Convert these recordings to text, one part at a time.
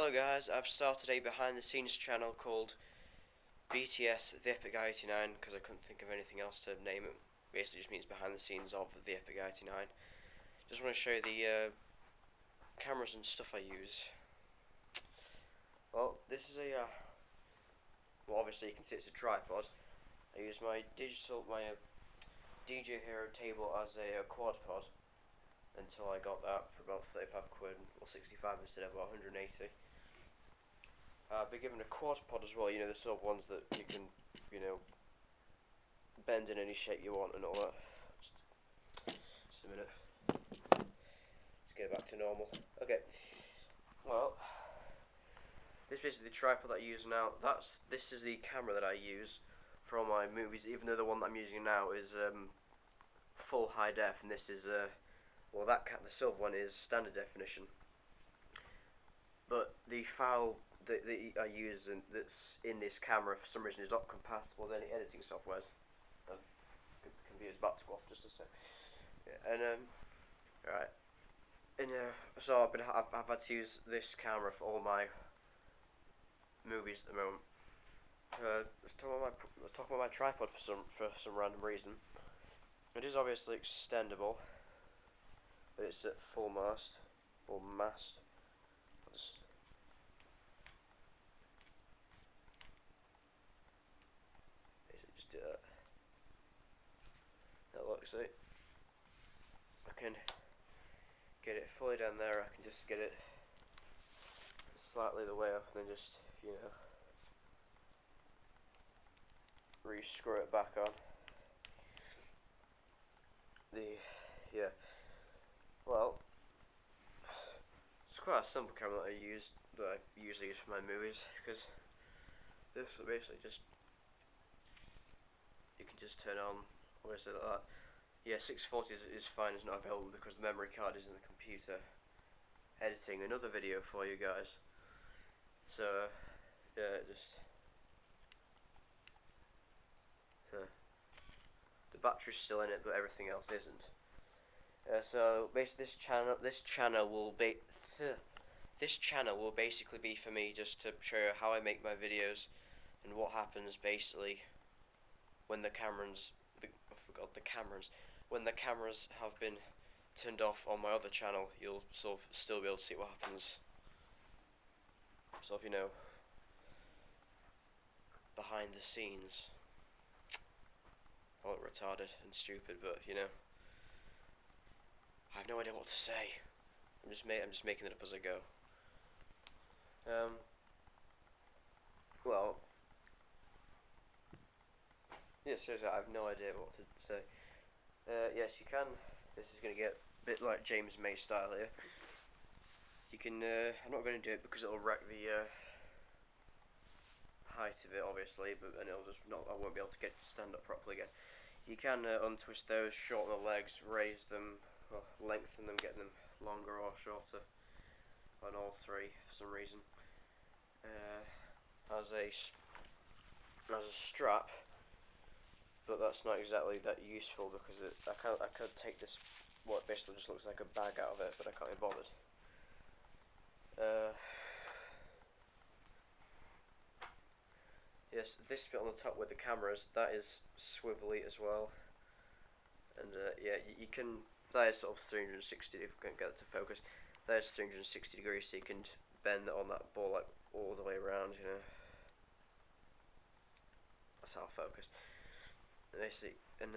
Hello guys, I've started a behind the scenes channel called BTS The Epic Guy 89 because I couldn't think of anything else to name it. Basically just means behind the scenes of The Epic Guy 89. Just want to show you the cameras and stuff I use. Well, this is well obviously you can see it's a tripod. I use my DJ Hero table as a quad pod until I got that for about 35 quid, or 65 instead of about 180. I've been given a quad pod as well, you know, the sort of ones that you can, you know, bend in any shape you want and all that. Just a minute. Let's get back to normal. Okay. Well, this is basically the tripod that I use now. This is the camera that I use for all my movies, even though the one that I'm using now is full high def, and this is well, the silver one is standard definition. But the file that I use that's in this camera for some reason is not compatible with any editing softwares. Computer's about to go off just a sec. Yeah, and right, and so I've had to use this camera for all my movies at the moment. Let's talk about my tripod for some random reason. It is obviously extendable, but it's at full mast or mast. I'll just do that. That looks it. I can get it fully down there. I can just get it slightly the way up, and then just, you know, re-screw it back on. Yeah. Well, it's quite a simple camera that I usually use for my movies, because this will basically just, you can just turn on, obviously like that. Yeah, 640 is fine, it's not available because the memory card is in the computer editing another video for you guys. So, yeah, the battery's still in it, but everything else isn't. So basically, this channel will basically be for me just to show you how I make my videos and what happens basically when the cameras when the cameras have been turned off on my other channel. You'll sort of still be able to see what happens, sort of, you know, behind the scenes. I look retarded and stupid, but you know, I have no idea what to say. I'm just making it up as I go. Well, yeah, seriously, I have no idea what to say. Yes, you can. This is going to get a bit like James May style here. You can. I'm not going to do it because it'll wreck the height of it, obviously, and it'll just not. I won't be able to get it to stand up properly again. You can untwist those, shorten the legs, raise them, or lengthen them, get them longer or shorter on all three for some reason. As a strap, but that's not exactly that useful because I could take this, what basically just looks like a bag out of it, but I can't be bothered. Yes, this bit on the top with the cameras, that is swivelly as well. And yeah, you can, that is sort of 360, if we can get it to focus. That is 360 degrees, so you can bend it on that ball like all the way around, you know. That's how I focus. And basically, and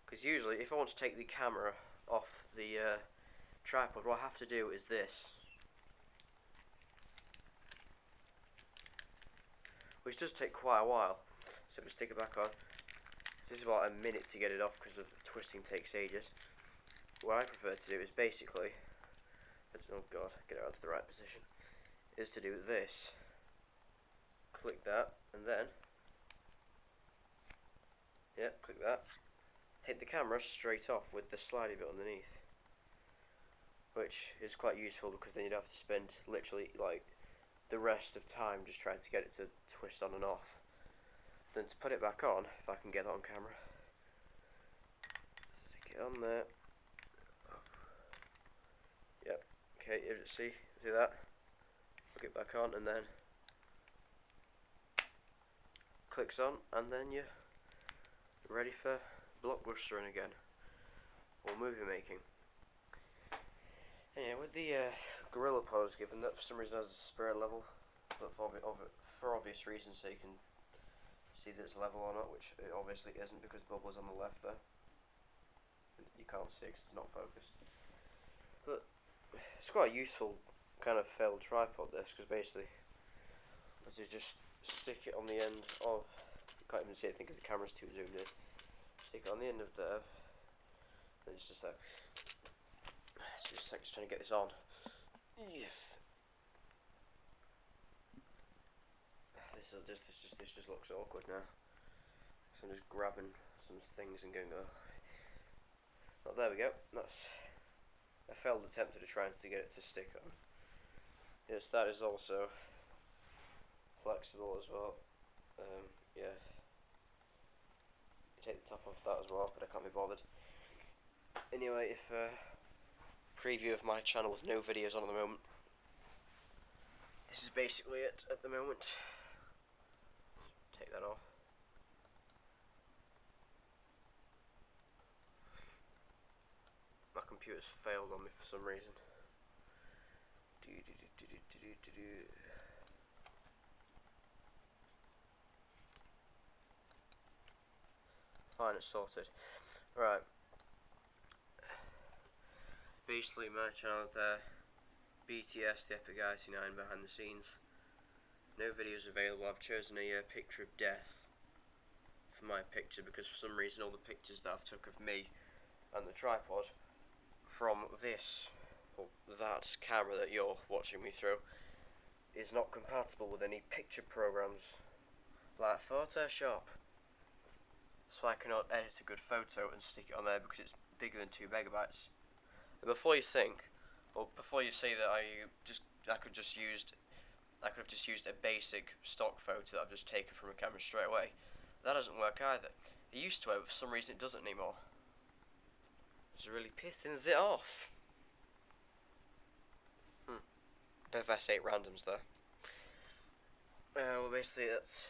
because usually if I want to take the camera off the tripod, what I have to do is this, which does take quite a while. So we stick it back on. This is about a minute to get it off because of twisting takes ages. What I prefer to do is basically, oh god, get it out to the right position, is to do this. Click that, and then, yeah, click that. Take the camera straight off with the slidey bit underneath, which is quite useful because then you'd have to spend literally like the rest of time just trying to get it to twist on and off. Then to put it back on, if I can get that on camera, stick it on there. Yep. Okay, see that? click it back on, and then clicks on, and then you're ready for blockbustering again, or movie making. And yeah, with the GorillaPod I was given, that for some reason has a spirit level, but for obvious reasons, so you can see that it's level or not, which it obviously isn't because Bubbler's on the left there. You can't see because it's not focused. But it's quite a useful kind of failed tripod, this, because basically you just stick it on the end of, you can't even see it because the camera's too zoomed in, stick it on the end of there, then it's just like, just trying to get this on. Yes. This just looks awkward now. So I'm just grabbing some things and going, oh. Well, there we go. That's a failed attempt at trying to get it to stick on. Yes, that is also flexible as well. Yeah. Take the top off that as well, but I can't be bothered. Anyway, if preview of my channel with no videos on at the moment. This is basically it at the moment. Take that off. My computer's failed on me for some reason. Fine, it's sorted. Right. Basically, my channel there, BTS, the Epic IT9 behind the scenes. No videos available. I've chosen a picture of death for my picture because for some reason all the pictures that I've took of me and the tripod from this or that camera that you're watching me through is not compatible with any picture programs like Photoshop. So I cannot edit a good photo and stick it on there because it's bigger than 2 megabytes. And before you think, or before you say that I could have just used a basic stock photo that I've just taken from a camera straight away. That doesn't work either. It used to, but for some reason it doesn't anymore. It's really pissing it off. Bit of S8 randoms there. Well, basically that's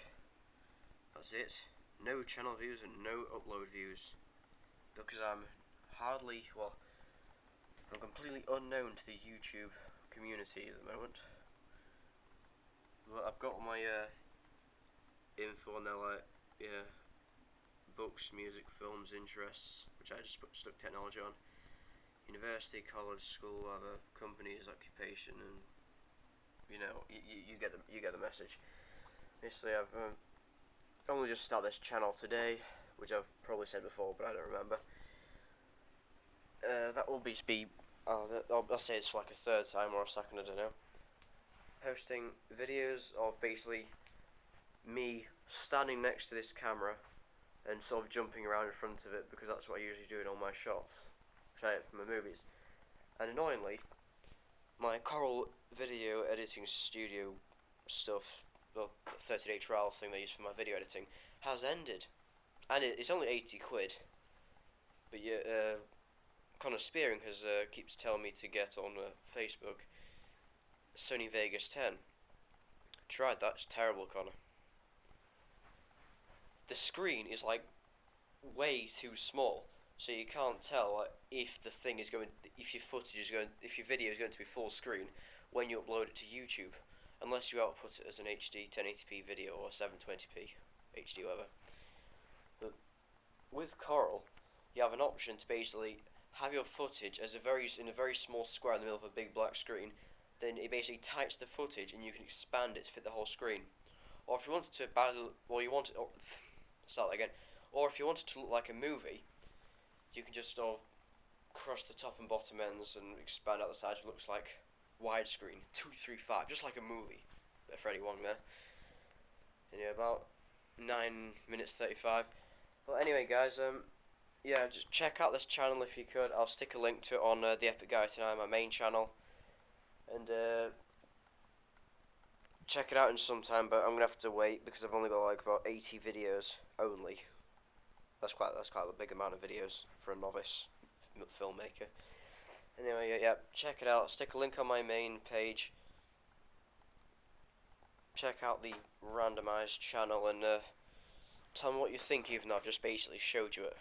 it. No channel views and no upload views because I'm completely unknown to the YouTube community at the moment. But I've got my info on there, like books, music, films, interests, which I just stuck technology on. University, college, school, other companies, occupation, and you know, you get the message. Basically, I've only just started this channel today, which I've probably said before, but I don't remember. That will be I'll say it's for like a third time or a second, I don't know. Posting videos of basically me standing next to this camera and sort of jumping around in front of it because that's what I usually do in all my shots, which I edit from my movies. And annoyingly, my Corel video editing studio stuff, the 30-day trial thing they use for my video editing, has ended. And it's only 80 quid. But yeah, Connor Spearing keeps telling me to get on Facebook Sony Vegas 10. Tried that, it's terrible, Connor. The screen is like way too small, so you can't tell if your video is going to be full screen when you upload it to YouTube, unless you output it as an HD 1080p video or 720p HD, whatever. But with Corel, you have an option to basically have your footage as in a very small square in the middle of a big black screen. Then it basically types the footage and you can expand it to fit the whole screen. Or if you want it to or if you want it to look like a movie, you can just sort of crush the top and bottom ends and expand out the sides. It looks like widescreen 235, just like a movie. Bit of Freddie Wong there. And yeah, about 9 minutes 35. Well, anyway, guys, yeah, just check out this channel if you could. I'll stick a link to it on the Epic Guy Tonight, my main channel, and check it out in some time. But I'm gonna have to wait because I've only got like about 80 videos only. That's quite a big amount of videos for a novice filmmaker. Anyway, yeah, check it out. I'll stick a link on my main page. check out the randomized channel and tell me what you think, even though I've just basically showed you it.